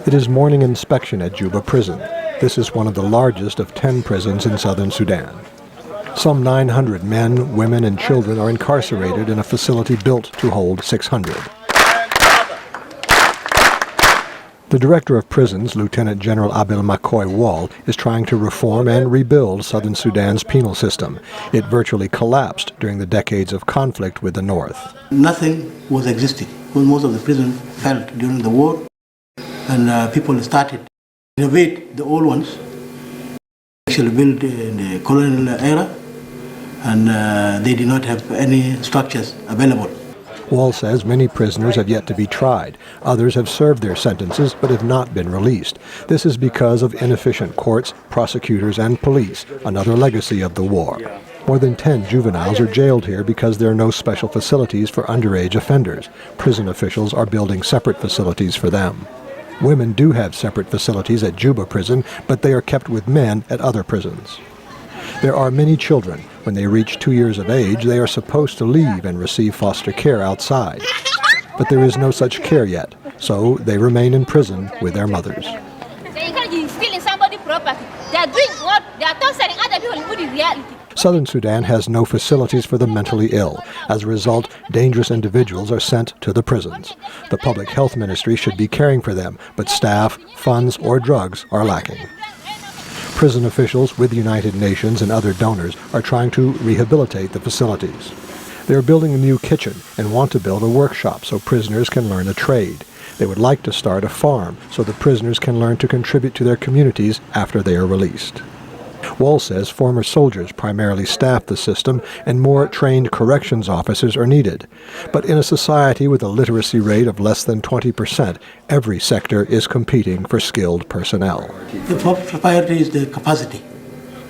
It is morning inspection at Juba prison. This is one of the largest of 10 prisons in southern Sudan. Some 900 men, women, and children are incarcerated in a facility built to hold 600. The director of prisons, Lieutenant General Abel McCoy Wall, is trying to reform and rebuild southern Sudan's penal system. It virtually collapsed during the decades of conflict with the north. Nothing was existing when most of the prisons fell during the war, and people started to renovate the old ones, actually built in the colonial era, and they did not have any structures available. Wall says many prisoners have yet to be tried. Others have served their sentences but have not been released. This is because of inefficient courts, prosecutors, and police, another legacy of the war. More than 10 juveniles are jailed here because there are no special facilities for underage offenders. Prison officials are building separate facilities for them. Women do have separate facilities at Juba prison, but they are kept with men at other prisons. There are many children. When they reach 2 years of age, they are supposed to leave and receive foster care outside. But there is no such care yet, so they remain in prison with their mothers. They encourage stealing somebody's property. They are doing what? They are torturing other people who in reality. Southern Sudan has no facilities for the mentally ill. As a result, dangerous individuals are sent to the prisons. The public health ministry should be caring for them, but staff, funds, or drugs are lacking. Prison officials with the United Nations and other donors are trying to rehabilitate the facilities. They are building a new kitchen and want to build a workshop so prisoners can learn a trade. They would like to start a farm so the prisoners can learn to contribute to their communities after they are released. Wall says former soldiers primarily staff the system and more trained corrections officers are needed. But in a society with a literacy rate of less than 20%, every sector is competing for skilled personnel. The priority is the capacity.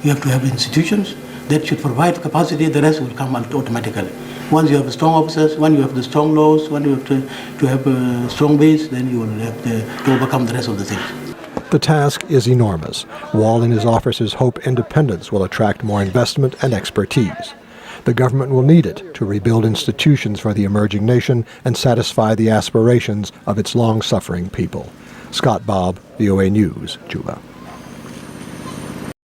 You have to have institutions that should provide capacity, the rest will come automatically. Once you have strong officers, when you have the strong laws, when you have to have a strong base, then you will have to overcome the rest of the things. The task is enormous. Wall and his officers hope independence will attract more investment and expertise. The government will need it to rebuild institutions for the emerging nation and satisfy the aspirations of its long-suffering people. Scott Bobb, VOA News, Juba.